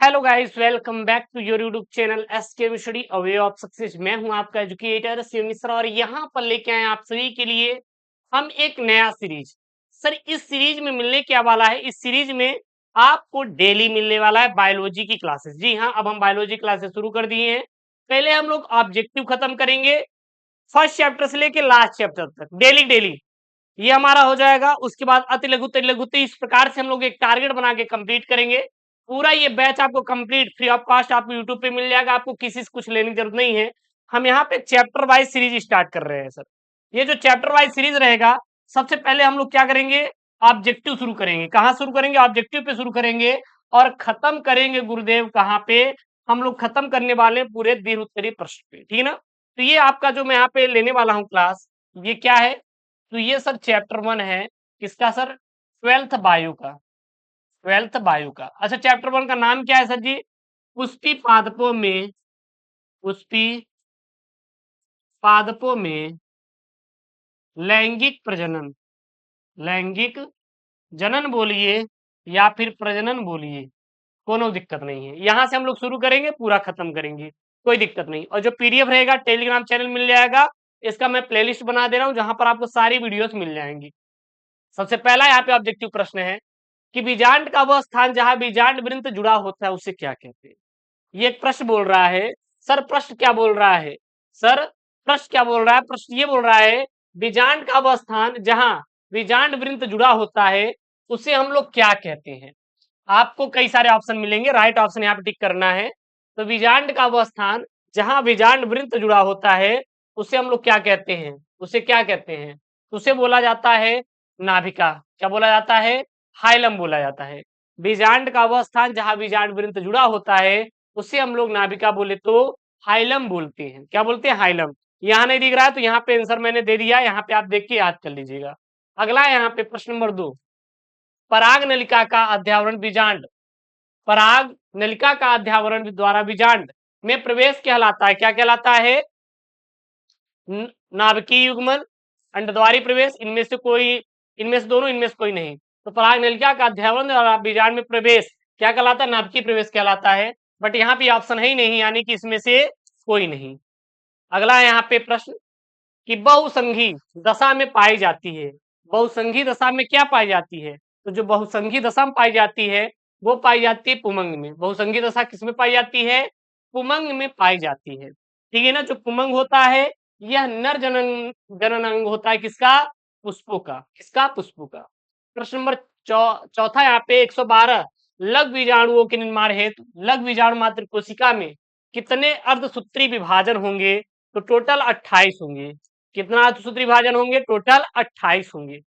Hello guys, welcome back to your YouTube channel SK study a way of success. मैं हूं आपका educator Shiv Mishra और यहाँ पर लेके आए आप सभी के लिए हम एक नया सीरीज। सर, इस सीरीज में मिलने क्या वाला है, इस सीरीज में आपको डेली मिलने वाला है बायोलॉजी की क्लासेस। जी हाँ, अब हम बायोलॉजी क्लासेस शुरू कर दिए हैं। पहले हम लोग ऑब्जेक्टिव खत्म करेंगे, फर्स्ट चैप्टर से लेके लास्ट चैप्टर तक डेली डेली ये हमारा हो जाएगा। उसके बाद अति लघु तति लघु, तो इस प्रकार से हम लोग एक टारगेट बना के कंप्लीट करेंगे। पूरा ये बैच आपको कंप्लीट फ्री ऑफ कॉस्ट आपको यूट्यूब पे मिल जाएगा, आपको किसी से कुछ लेने की जरूरत नहीं है। हम यहाँ पे चैप्टर वाइज सीरीज स्टार्ट कर रहे हैं सर। ये जो चैप्टर वाइज सीरीज रहेगा, सबसे पहले हम लोग क्या करेंगे, ऑब्जेक्टिव शुरू करेंगे। कहाँ शुरू करेंगे? ऑब्जेक्टिव पे शुरू करेंगे और खत्म करेंगे गुरुदेव कहाँ पे, हम लोग खत्म करने वाले पूरे दीर्घ उत्तरीय प्रश्न पे, ठीक है ना। तो ये आपका जो मैं यहाँ पे लेने वाला हूँ क्लास, ये क्या है, तो ये सर चैप्टर 1 है। किसका सर? ट्वेल्थ बायो का। ट्वेल्थ बायो का। अच्छा, चैप्टर 1 का नाम क्या है सर जी? पुष्पी पादपों में, पुष्पी पादपों में लैंगिक प्रजनन। लैंगिक जनन बोलिए या फिर प्रजनन बोलिए, कोनो दिक्कत नहीं है। यहां से हम लोग शुरू करेंगे, पूरा खत्म करेंगे, कोई दिक्कत नहीं। और जो पीडीएफ रहेगा टेलीग्राम चैनल मिल जाएगा, इसका मैं प्लेलिस्ट बना दे रहा हूं जहां पर आपको सारी वीडियोस मिल जाएंगी। सबसे पहला यहाँ पे ऑब्जेक्टिव प्रश्न है कि बीजांड का वह स्थान जहां बीजांड वृंत जुड़ा होता है उसे क्या कहते हैं। ये एक प्रश्न बोल रहा है। सर प्रश्न क्या बोल रहा है? सर प्रश्न क्या बोल रहा है? प्रश्न ये बोल रहा है बीजांड का वह स्थान जहां बीजांड वृंत जुड़ा होता है उसे हम लोग क्या कहते हैं। आपको कई सारे ऑप्शन मिलेंगे, राइट ऑप्शन यहाँ पे टिक करना है। तो बीजांड का वह स्थान जहां बीजांड वृंत जुड़ा होता है उसे हम लोग क्या कहते हैं, उसे क्या कहते हैं? उसे बोला जाता है नाभिका। क्या बोला जाता है? हाइलम बोला जाता है। बीजांड का वह स्थान जहां बीजांड वृंत जुड़ा होता है उसे हम लोग नाभिका बोले तो हाइलम बोलते हैं। क्या बोलते हैं? हाइलम। यहाँ नहीं दिख रहा है तो यहाँ पे आंसर मैंने दे दिया, यहाँ पे आप देख के याद कर लीजिएगा। अगला यहाँ पे प्रश्न नंबर 2, पराग नलिका का अध्यावरण बीजांड, पराग नलिका का अध्यावरण द्वारा बीजांड में प्रवेश कहलाता है। क्या कहलाता है? नाभिकीय युग्मन, अंडद्वारी प्रवेश, इनमें से कोई, इनमें से दोनों, इनमें से कोई नहीं। तो पराग नलिका का अध्यावरण और बीजांड में प्रवेश क्या कहलाता है? नाभिकीय प्रवेश कहलाता है। बट यहाँ पे ऑप्शन है ही नहीं, यानी कि इसमें से कोई नहीं। अगला यहाँ पे प्रश्न कि बहुसंघी दशा में पाई जाती है। बहुसंघी दशा में क्या पाई जाती है? तो जो बहुसंघी दशा में पाई जाती है वो पाई जाती है पुमंग में। बहुसंघी दशा किसमें पाई जाती है? पुमंग में पाई जाती है, ठीक है ना। जो पुमंग होता है यह नर जनन जनन अंग होता है किसका? पुष्पों का। किसका? पुष्पों का। प्रश्न नंबर चौथा यहाँ पे 112, लघु बीजाणुओं के निर्माण हेतु लघु बीजाणु मात्र कोशिका में कितने अर्धसूत्री विभाजन होंगे? तो टोटल 28 होंगे। कितना अर्धसूत्री विभाजन होंगे? टोटल 28 होंगे।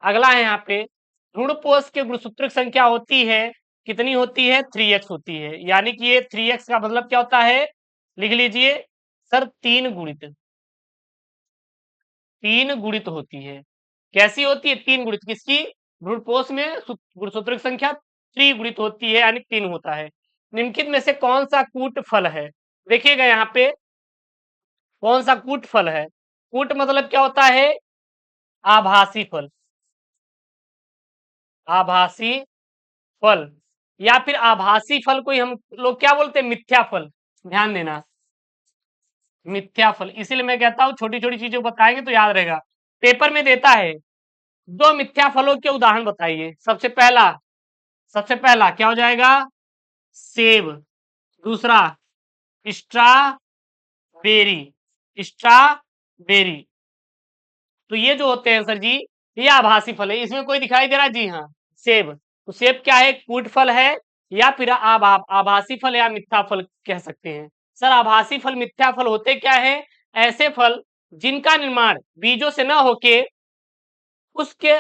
अगला है यहाँ पे भ्रूणपोष के गुणसूत्र संख्या होती है, कितनी होती है? 3x होती है। यानी कि ये 3x का मतलब क्या होता है? लिख लीजिए सर, 3 गुणित, 3 गुणित होती है। कैसी होती है? 3 गुणित। किसकी? भ्रूणपोष में गुणसूत्र की संख्या 3 गुणित होती है, यानी 3 होता है। निम्नलिखित में से कौन सा कूट फल है? देखिएगा यहाँ पे कौन सा कूट फल है। कूट मतलब क्या होता है? आभासी फल। आभासी फल या फिर आभासी फल को ही हम लोग क्या बोलते हैं? मिथ्या फल। ध्यान देना, मिथ्या फल। इसीलिए मैं कहता हूं छोटी छोटी चीजें बताएंगे तो याद रहेगा। पेपर में देता है, दो मिथ्या फलों के उदाहरण बताइए। सबसे पहला क्या हो जाएगा? सेब। दूसरा स्ट्रॉबेरी। स्ट्रॉबेरी। तो ये जो होते हैं सर जी, ये आभासी फल है। इसमें कोई दिखाई दे रहा है? जी हाँ, सेब। तो सेब क्या है? कूट फल है या फिर आभासी फल या मिथ्या फल कह सकते हैं। सर आभासी फल मिथ्या फल होते क्या है? ऐसे फल जिनका निर्माण बीजों से न होके उसके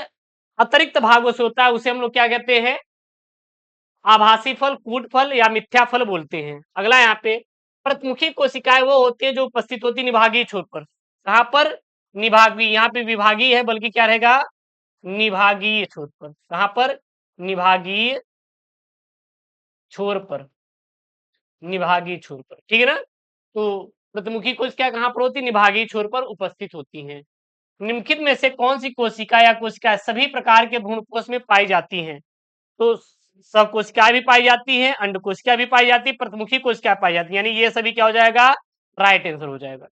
अतिरिक्त भागों से होता है, उसे हम लोग क्या कहते हैं? आभासी फल, कूट फल या मिथ्या फल बोलते हैं। अगला यहाँ पे प्रतिमुखी कोशिकाएं वो होती है जो उपस्थित होती निभागीय छोर पर। कहाँ पर? निभागीय। यहाँ पे विभागीय है बल्कि क्या रहेगा? निभागीय छोर पर। कहाँ पर? निभागीय छोर पर। निभागीय छोर पर, ठीक है ना। तो प्रतिमुखी कोशिका कहाँ पर होती? निभागीय छोर पर उपस्थित होती हैं। निम्नलिखित में से कौन सी कोशिका या कोशिका सभी प्रकार के भ्रूणपोष में पाई जाती हैं? तो सकोशिकाएं भी पाई जाती हैं, अंडकोशिका भी पाई जाती है, प्रतिमुखी कोशिका पाई जाती है, यानी ये सभी क्या हो जाएगा, राइट आंसर हो जाएगा।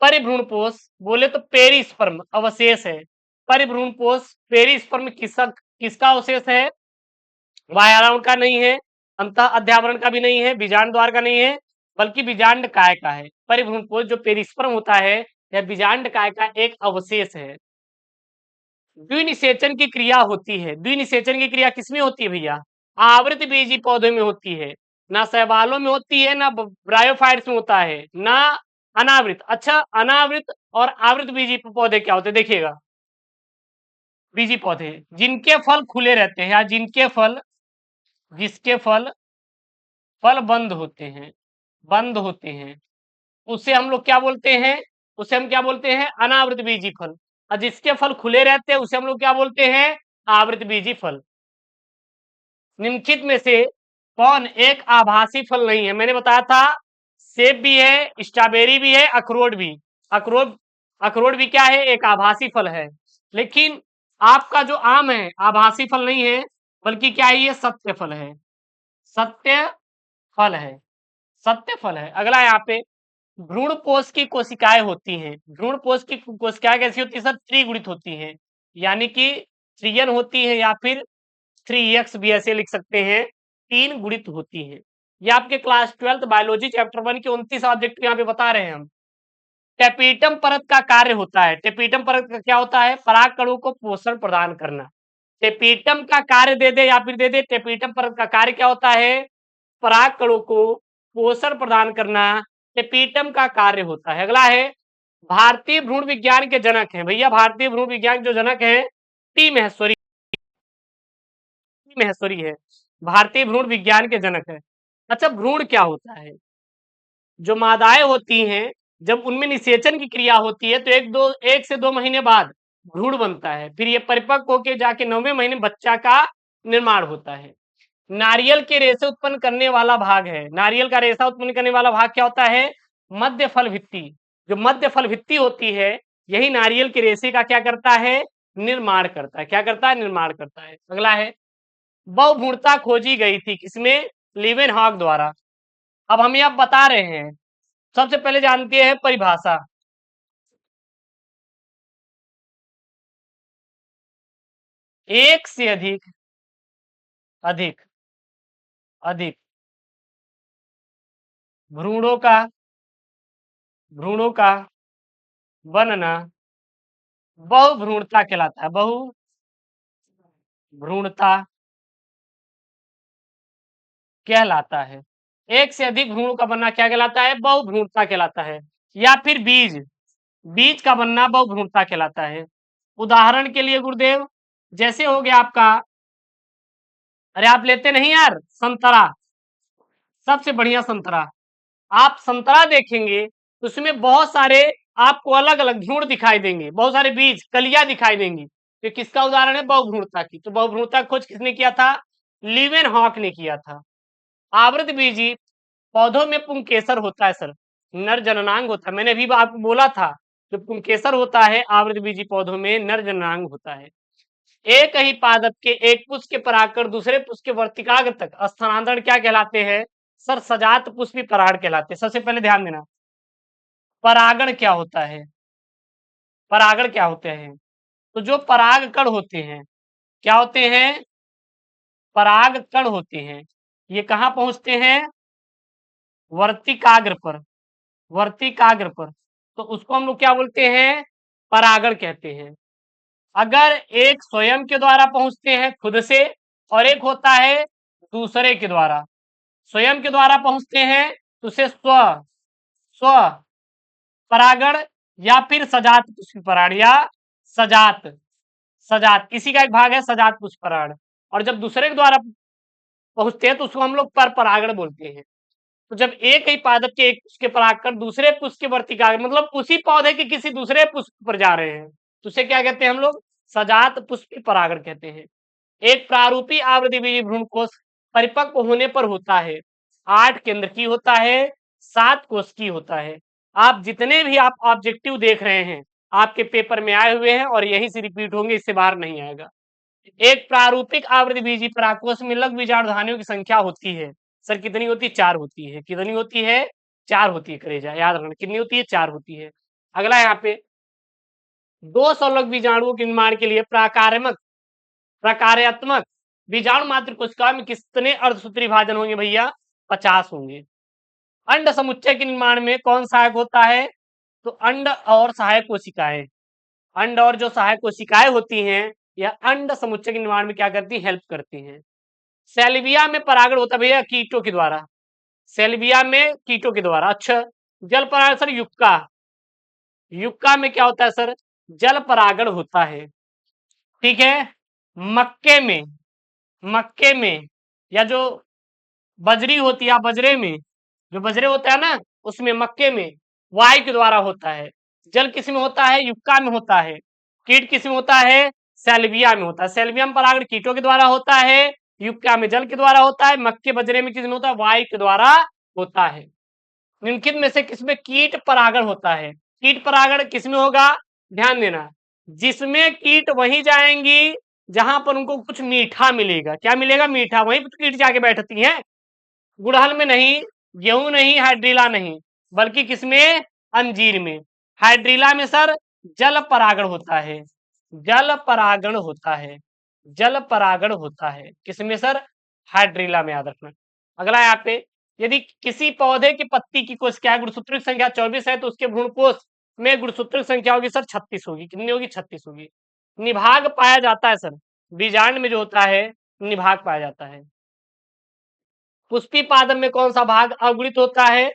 परिभ्रूणपोष बोले तो पेरिस्पर्म अवशेष है। परिभ्रूणपोष पेरिस्पर्म किसका अवशेष है, बाह्यावरण का नहीं है, अंतः अध्यावरण का भी नहीं है, बीजांड द्वार का नहीं है, बल्कि बीजांड काय का है। परिभ्रूणपोष जो पेरिस्पर्म होता है यह बीजांड काय का एक अवशेष है। द्विनिषेचन की क्रिया होती है। द्विनिषेचन की क्रिया किसमें होती है भैया, आवृत बीजी पौधों में होती है, ना शैवालों में होती है, ना ब्रायोफाइट्स में होता है, ना अनावृत। अच्छा, अनावृत और आवृत बीजी पौधे क्या होते हैं देखिएगा, बीजी पौधे जिनके फल खुले रहते हैं या जिसके फल बंद होते हैं, उसे हम लोग क्या बोलते हैं, उसे हम क्या बोलते हैं, अनावृत बीजी फल। और जिसके फल खुले रहते हैं उसे हम लोग क्या बोलते हैं, आवृत बीजी फल। निम्नलिखित में से कौन एक आभासी फल नहीं है, मैंने बताया था सेब भी है, स्ट्रॉबेरी भी है, अखरोट भी। अखरोट अखरोट भी क्या है, एक आभासी फल है। लेकिन आपका जो आम है आभासी फल नहीं है, बल्कि क्या है, ये सत्य फल है, सत्य फल है, सत्य फल है। अगला यहाँ पे भ्रूणपोष की कोशिकाएं होती हैं। भ्रूणपोष की कोशिकाएं कैसी होती है सर, त्रिगुणित होती हैं, यानी कि त्रियन होती है या फिर 3x भी ऐसे लिख सकते हैं, 3 गुणित होती है। ये आपके क्लास 12th बायोलॉजी चैप्टर 1 के 29 ऑब्जेक्ट यहाँ पे बता रहे हैं हम। टेपिटम परत का कार्य होता है, टेपिटम परत का क्या होता है, पराग कणों को पोषण प्रदान करना। टेपिटम का कार्य दे दे या फिर दे दे, टेपिटम परत का कार्य क्या होता है, पराग कणों को पोषण प्रदान करना टेपिटम का कार्य होता है। अगला है भारतीय भ्रूण विज्ञान के जनक हैं भैया, भारतीय भ्रूण विज्ञान जो जनक हैं टी महेश्वरी है, भारतीय भ्रूण विज्ञान के जनक है। अच्छा, भ्रूण क्या होता है, जो मादाएं होती हैं जब उनमें निषेचन की क्रिया होती है तो 1 से 2 महीने बाद भ्रूण बनता है, फिर ये परिपक्व होकर जाके 9वें महीने बच्चा का निर्माण होता है। नारियल के रेशे उत्पन्न करने वाला भाग है, नारियल का रेशा उत्पन्न करने वाला भाग क्या होता है, मध्य फल भित्ति। जो मध्य फल भित्ति होती है यही नारियल के रेशे का क्या करता है, निर्माण करता है। क्या करता है, निर्माण करता है। अगला है बहुभ्रूणता खोजी गई थी किसमें, लीवेनहॉक द्वारा। अब हम यह बता रहे हैं, सबसे पहले जानते हैं परिभाषा। एक से अधिक अधिक अधिक भ्रूणों का भ्रूणों का बनना बहुभ्रूणता कहलाता है, बहुभ्रूणता कहलाता है। एक से अधिक भ्रूणों का बनना क्या कहलाता है, बहुभ्रूणता कहलाता है। या फिर बीज बीज का बनना बहुभ्रूणता कहलाता है। उदाहरण के लिए गुरुदेव, जैसे हो गया आपका, अरे आप लेते नहीं यार संतरा, सबसे बढ़िया संतरा, आप संतरा देखेंगे तो उसमें बहुत सारे आपको अलग अलग भ्रूण दिखाई देंगे, बहुत सारे बीज कलियां दिखाई देंगी, तो किसका उदाहरण है, बहुभ्रूणता की। तो बहुभ्रूणता खोज किसने किया था, लीवेनहॉक ने किया था। आवृत बीजी पौधों में पुंकेसर होता है सर, नर जननांग होता है, मैंने अभी आपको बोला था, जो पुंकेसर होता है आवृत बीजी पौधों में नर जननांग होता है। एक ही पादप के एक पुष्प के परागकण दूसरे पुष्प के वर्तिकाग्र तक स्थानांतरण क्या कहलाते हैं सर, सजात पुष्पी परागण कहलाते हैं। सबसे पहले ध्यान देना, परागण क्या होता है, परागण क्या होते हैं, तो जो पराग कण होते हैं क्या होते हैं, पराग कण होते हैं, ये कहाँ पहुंचते हैं, वर्तिकाग्र पर, वर्तिकाग्र पर, तो उसको हम लोग क्या बोलते हैं, परागण कहते हैं। अगर एक स्वयं के द्वारा पहुंचते हैं खुद से, और एक होता है दूसरे के द्वारा, स्वयं के द्वारा पहुंचते हैं तो उसे स्व स्व परागण या फिर सजात पुष्प परागण, या सजात सजात इसी का एक भाग है सजात पुष्प परागण। और जब दूसरे के द्वारा पहुंचते हैं तो उसको हम लोग पर परागण बोलते हैं। तो जब एक ही पादप के एक पुष्प के परागकण दूसरे पुष्प के वर्तिकाग्र मतलब उसी पौधे के किसी दूसरे पुष्प पर जा रहे हैं तो उसे क्या कहते हैं हम लोग, सजात पुष्पी परागण कहते हैं। एक प्रारूपी आवृत्तिबीजी भ्रूणकोश परिपक्व होने पर होता है 8 केंद्र की होता है, 7 कोश की होता है। आप जितने भी आप ऑब्जेक्टिव देख रहे हैं आपके पेपर में आए हुए हैं और यही से रिपीट होंगे, इससे बाहर नहीं आएगा। एक प्रारूपिक आवृतबीजी परागकोश में लघु बीजाणुधानियों की संख्या होती है। सर कितनी होती है? 4 होती है। कितनी होती है? 4 होती है। करेजा याद रखना, कितनी होती है? 4 होती है। अगला यहाँ पे 2 सलग बीजाणुओं के निर्माण के लिए प्रकार्यात्मक बीजाणु मात्र कोशिका में कितने अर्धसूत्री विभाजन होंगे भैया? 50 होंगे। अंड समुच्चय के निर्माण में कौन सहायक होता है? तो अंड और सहायक कोशिकाएं। अंड और जो सहायक कोशिकाएं होती हैं यह अंड समुच्चय के निर्माण में क्या करती हैं? हेल्प करती हैं। सेल्विया में परागण होता है भैया कीटों के द्वारा। सेल्विया में कीटों के द्वारा। अच्छा, जल परागण सर युक्का। युक्का में क्या होता है सर? जल परागण होता है। ठीक है। मक्के में या जो बजरी होती है, बजरे में जो बजरे होता है ना, उसमें मक्के में वायु के द्वारा होता है। जल किस में होता है? युक्का में होता है। कीट किस में होता है? सेल्विया में होता है। सेल्विया में परागण कीटों के द्वारा होता है, युक्का में जल के द्वारा होता है, मक्के बजरे में किस में होता है? वायु के द्वारा होता है। निम्नलिखित में से किसमें कीट परागण होता है? कीट परागण किसमें होगा? ध्यान देना, जिसमें कीट वहीं जाएंगी जहां पर उनको कुछ मीठा मिलेगा। क्या मिलेगा? मीठा। वहीं पर कीट जाके बैठती हैं। गुड़हल में नहीं, गेहूं नहीं, हाइड्रीला नहीं, बल्कि किसमें? अंजीर में। हाइड्रीला में सर जल परागण होता है। जल परागण होता है। जल परागण होता है किसमें सर? हाइड्रीला में। याद रखना। अगला यहाँ पे, यदि किसी पौधे की पत्ती की कोशिका गुणसूत्र संख्या 24 है तो उसके भ्रूणकोश में गुणसूत्र संख्या होगी सर 36 होगी। कितनी होगी? 36 होगी। निभाग पाया जाता है सर, बीजांड में जो होता है निभाग पाया जाता है। पुष्पी पादप में कौन सा भाग अगुणित होता है?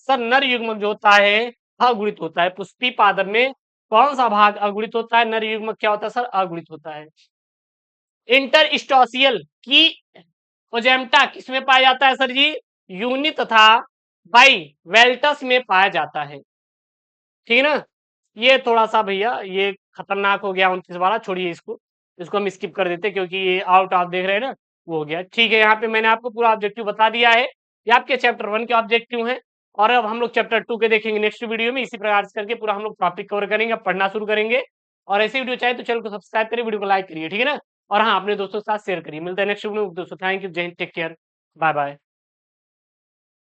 सर नर युग्मक जो होता है अगुणित होता है। पुष्पी पादप में कौन सा भाग अगुणित होता है? नर युग्मक क्या होता है सर? अगुणित होता है। इंटरस्टोसियल की ओजेम्टा किसमें पाया जाता है सर जी? यूनि तथा बाई वेल्टस में पाया जाता है। ठीक है ना। ये थोड़ा सा भैया ये खतरनाक हो गया 29 वाला, छोड़िए इसको, इसको हम स्किप कर देते क्योंकि ये आउट आप देख रहे हैं ना, वो हो गया। ठीक है, यहाँ पे मैंने आपको पूरा ऑब्जेक्टिव बता दिया है। ये आपके चैप्टर 1 के ऑब्जेक्टिव हैं और अब हम लोग चैप्टर 2 के देखेंगे नेक्स्ट वीडियो में। इसी प्रकार से करके पूरा हम लोग टॉपिक कवर करेंगे, अब पढ़ना शुरू करेंगे। और ऐसी वीडियो चाहे तो चैनल को सब्सक्राइब करिए, वीडियो को लाइक करिए। ठीक है ना। और हाँ, अपने दोस्तों के साथ शेयर करिए। मिलते हैं नेक्स्ट वीडियो में दोस्तों। Thank you, Jai Hind, take care, bye bye.